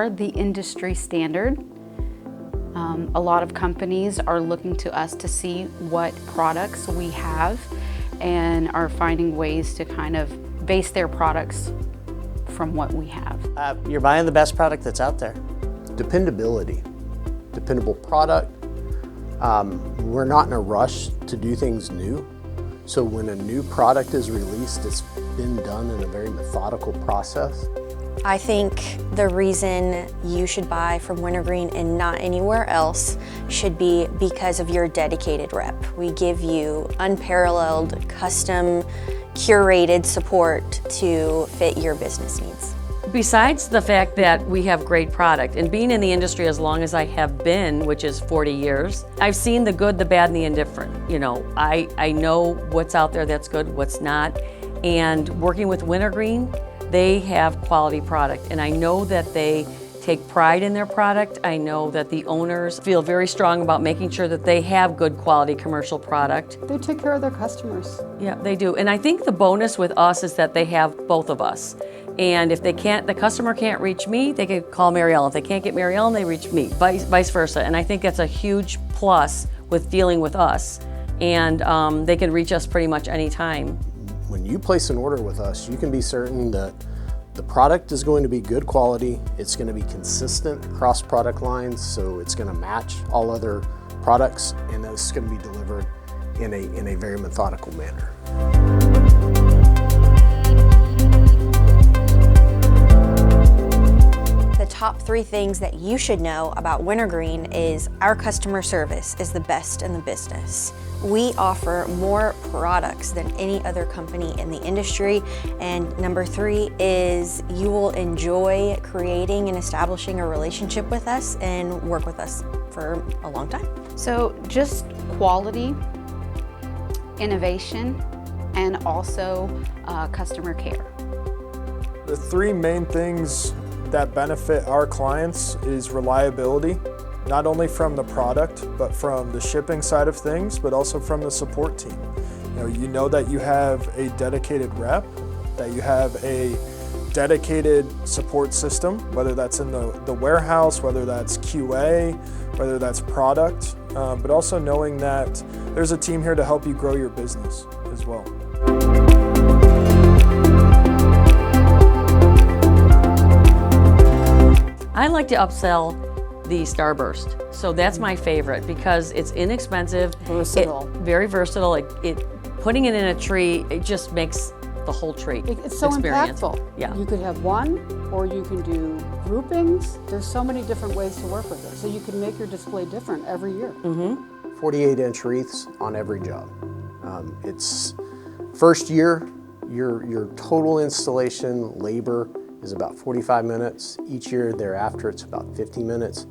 are the industry standard. A lot of companies are looking to us to see what products we have and are finding ways to kind of base their products from what we have. You're buying the best product that's out there. Dependability, dependable product. We're not in a rush to do things new. So when a new product is released, it's been done in a very methodical process. I think the reason you should buy from Wintergreen and not anywhere else should be because of your dedicated rep. We give you unparalleled, custom, curated support to fit your business needs. Besides the fact that we have great product, and being in the industry as long as I have been, which is 40 years, I've seen the good, the bad, and the indifferent. You know, I know what's out there that's good, what's not, and working with Wintergreen, they have quality product, and I know that they take pride in their product. I know that the owners feel very strong about making sure that they have good quality commercial product. They take care of their customers. Yeah, they do. And I think the bonus with us is that they have both of us. And if they can't, the customer can't reach me, they can call Mary Ellen. If they can't get Mary Ellen, they reach me, vice versa. And I think that's a huge plus with dealing with us. And they can reach us pretty much anytime. When you place an order with us, you can be certain that the product is going to be good quality, it's going to be consistent across product lines, so it's going to match all other products, and it's going to be delivered in a very methodical manner. The top 3 things that you should know about Wintergreen is our customer service is the best in the business. We offer more products than any other company in the industry. And number 3 is you will enjoy creating and establishing a relationship with us and work with us for a long time. So just quality, innovation, and also customer care. The 3 main things that benefit our clients is reliability, not only from the product, but from the shipping side of things, but also from the support team. You know that you have a dedicated rep, that you have a dedicated support system, whether that's in the warehouse, whether that's QA, whether that's product, but also knowing that there's a team here to help you grow your business as well. I like to upsell the Starburst. So that's my favorite because it's inexpensive. Versatile. Very versatile. Putting it in a tree, it just makes the whole tree It's so experience. impactful. Yeah. You could have one, or you can do groupings. There's so many different ways to work with it. So you can make your display different every year. 48-inch wreaths on every job. It's first year, your total installation labor is about 45 minutes. Each year thereafter, it's about 50 minutes.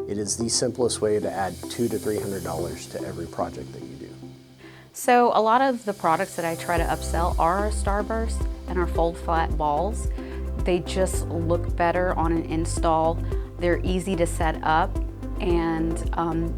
It is the simplest way to add $200 to $300 to every project that you do. So a lot of the products that I try to upsell are our Starburst and our fold flat balls. They just look better on an install. They're easy to set up, and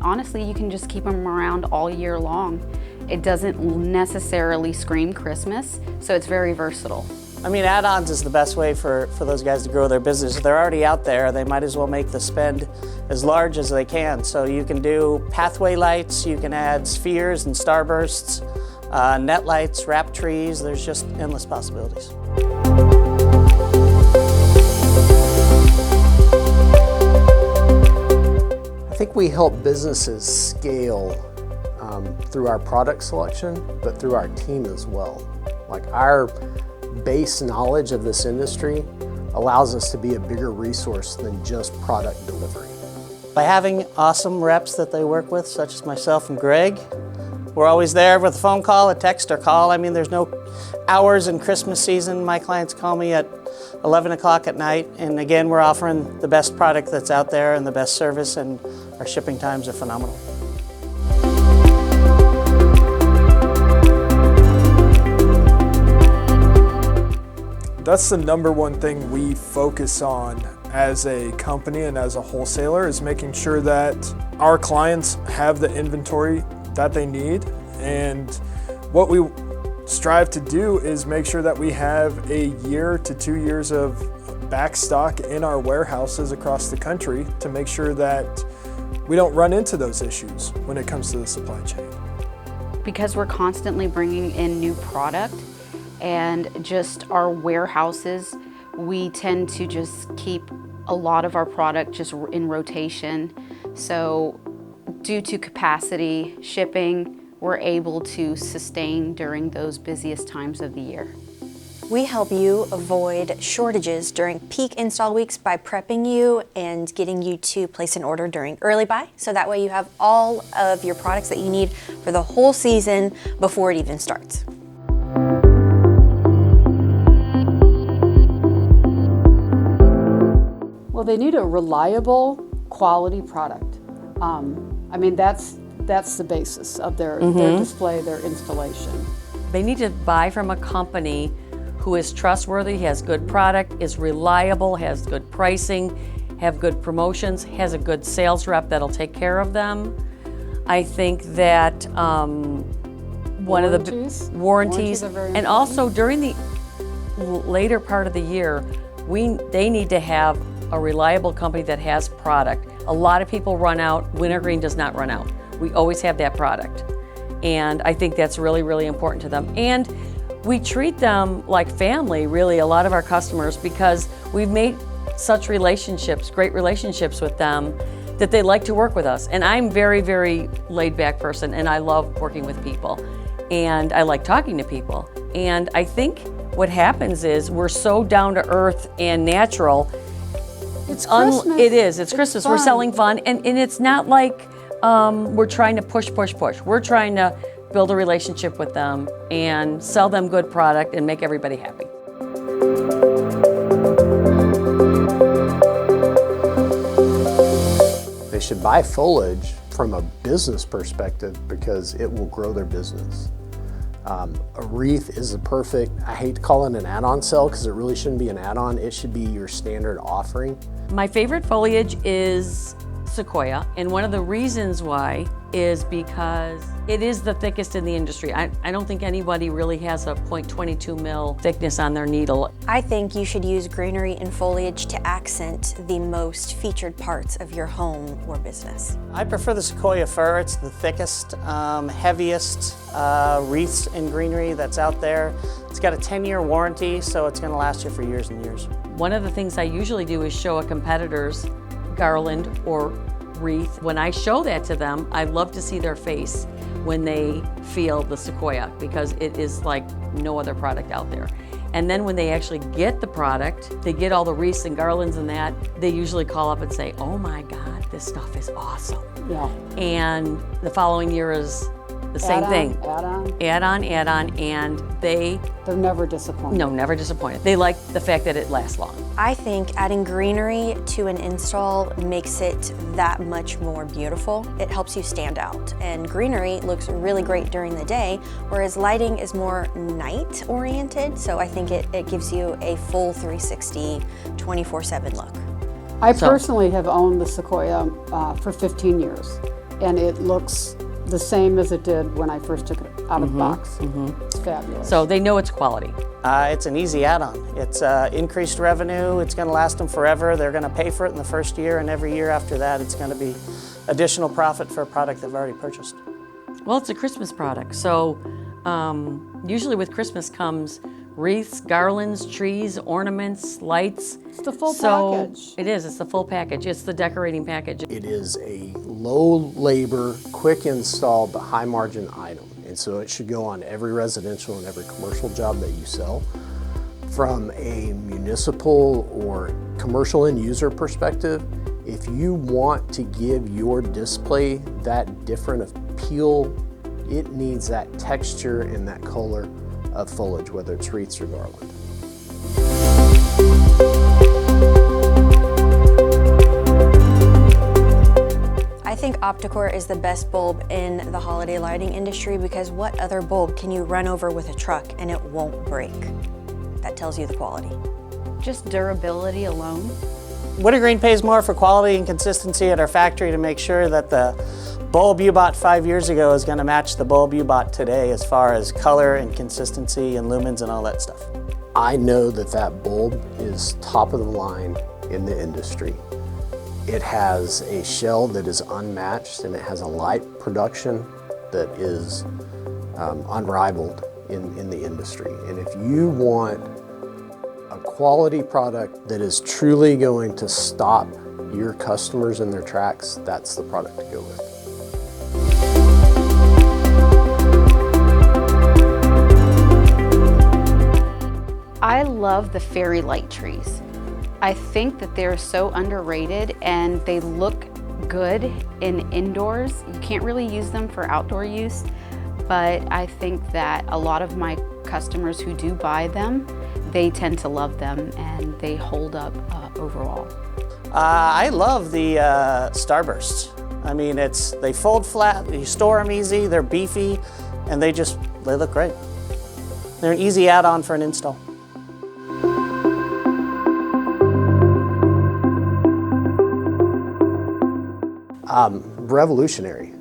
honestly, you can just keep them around all year long. It doesn't necessarily scream Christmas, so it's very versatile. I mean, add-ons is the best way for those guys to grow their business. If they're already out there, they might as well make the spend as large as they can. So you can do pathway lights, you can add spheres and starbursts, net lights, wrap trees. There's just endless possibilities. I think we help businesses scale through our product selection, but through our team as well. Like our base knowledge of this industry allows us to be a bigger resource than just product delivery. By having awesome reps that they work with, such as myself and Greg, we're always there with a phone call, a text, or call. I mean, there's no hours in Christmas season. My clients call me at 11 o'clock at night, and again, we're offering the best product that's out there and the best service, and our shipping times are phenomenal. That's the #1 thing we focus on as a company and as a wholesaler, is making sure that our clients have the inventory that they need. And what we strive to do is make sure that we have a year to 2 years of back stock in our warehouses across the country to make sure that we don't run into those issues when it comes to the supply chain. Because we're constantly bringing in new product and just our warehouses, we tend to just keep a lot of our product just in rotation. So due to capacity, shipping, we're able to sustain during those busiest times of the year. We help you avoid shortages during peak install weeks by prepping you and getting you to place an order during early buy, so that way you have all of your products that you need for the whole season before it even starts. Well, they need a reliable, quality product. I mean, that's the basis of their display, their installation. They need to buy from a company who is trustworthy, has good product, is reliable, has good pricing, have good promotions, has a good sales rep that'll take care of them. I think that one of the warranties are very and important. also during the later part of the year, they need to have a reliable company that has product. A lot of people run out. Wintergreen does not run out. We always have that product. And I think that's really, really important to them. And we treat them like family, really, a lot of our customers, because we've made such relationships, great relationships with them, that they like to work with us. And I'm very, very laid back person, and I love working with people. And I like talking to people. And I think what happens is we're so down to earth and natural. It's Christmas. It is. It's Christmas. fun. We're selling fun, and it's not like we're trying to push. We're trying to build a relationship with them and sell them good product and make everybody happy. They should buy foliage from a business perspective because it will grow their business. A wreath is a perfect, I hate to call it an add-on sell because it really shouldn't be an add-on, it should be your standard offering. My favorite foliage is sequoia, and one of the reasons why is because it is the thickest in the industry. I don't think anybody really has a 0.22 mil thickness on their needle. I think you should use greenery and foliage to accent the most featured parts of your home or business. I prefer the sequoia fir. It's the thickest, heaviest wreaths and greenery that's out there. It's got a 10-year warranty, so it's going to last you for years and years. One of the things I usually do is show a competitor's garland or wreath. When I show that to them, I love to see their face when they feel the sequoia, because it is like no other product out there. And then when they actually get the product, they get all the wreaths and garlands and that, they usually call up and say, oh my God, this stuff is awesome. Yeah. And the following year is the same thing. Add on. And they're never disappointed. No, never disappointed. They like the fact that it lasts long. I think adding greenery to an install makes it that much more beautiful. It helps you stand out. And greenery looks really great during the day, whereas lighting is more night oriented. So I think it gives you a full 360, 24/7 look. I personally have owned the sequoia for 15 years, and it looks the same as it did when I first took it out of the box. It's fabulous. So they know it's quality. It's an easy add-on. It's increased revenue. It's going to last them forever. They're going to pay for it in the first year, and every year after that, it's going to be additional profit for a product they've already purchased. Well, it's a Christmas product, so usually with Christmas comes wreaths, garlands, trees, ornaments, lights. It's the full package. It is. It's the full package. It's the decorating package. It is a low labor, quick install, but high margin item. And so it should go on every residential and every commercial job that you sell. From a municipal or commercial end user perspective, if you want to give your display that different appeal, it needs that texture and that color of foliage, whether it's wreaths or garland. I think OptiCore is the best bulb in the holiday lighting industry because what other bulb can you run over with a truck and it won't break? That tells you the quality. Just durability alone. Wintergreen pays more for quality and consistency at our factory to make sure that the bulb you bought 5 years ago is going to match the bulb you bought today as far as color and consistency and lumens and all that stuff. I know that that bulb is top of the line in the industry. It has a shell that is unmatched, and it has a light production that is unrivaled in the industry. And if you want a quality product that is truly going to stop your customers in their tracks, that's the product to go with. I love the fairy light trees. I think that they're so underrated and they look good in indoors. You can't really use them for outdoor use, but I think that a lot of my customers who do buy them, they tend to love them and they hold up overall. I love the Starbursts. I mean, they fold flat, you store them easy, they're beefy, and they look great. They're an easy add-on for an install. Revolutionary.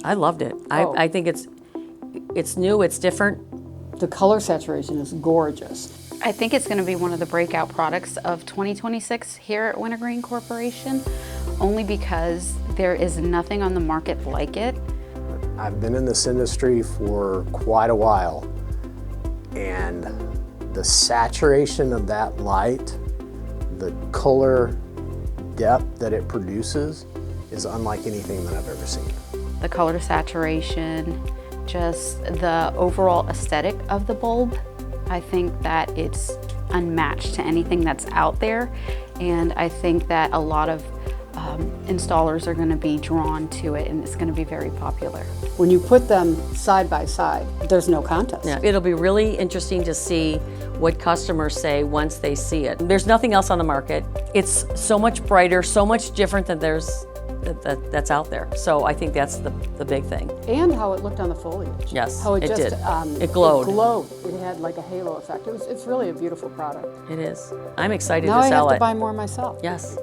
I loved it. I think it's new, it's different. The color saturation is gorgeous. I think it's going to be one of the breakout products of 2026 here at Wintergreen Corporation, only because there is nothing on the market like it. I've been in this industry for quite a while, and the saturation of that light, the color depth that it produces is unlike anything that I've ever seen. The color saturation, just the overall aesthetic of the bulb, I think that it's unmatched to anything that's out there, and I think that a lot of installers are going to be drawn to it, and it's going to be very popular. When you put them side by side, there's no contest. Yeah, it'll be really interesting to see what customers say once they see it. There's nothing else on the market. It's so much brighter, so much different than that's out there. So I think that's the big thing. And how it looked on the foliage. Yes, how it just, did. It glowed. It glowed. It had like a halo effect. It's really a beautiful product. It is. I'm excited Now to sell I have it. to buy more myself. Yes.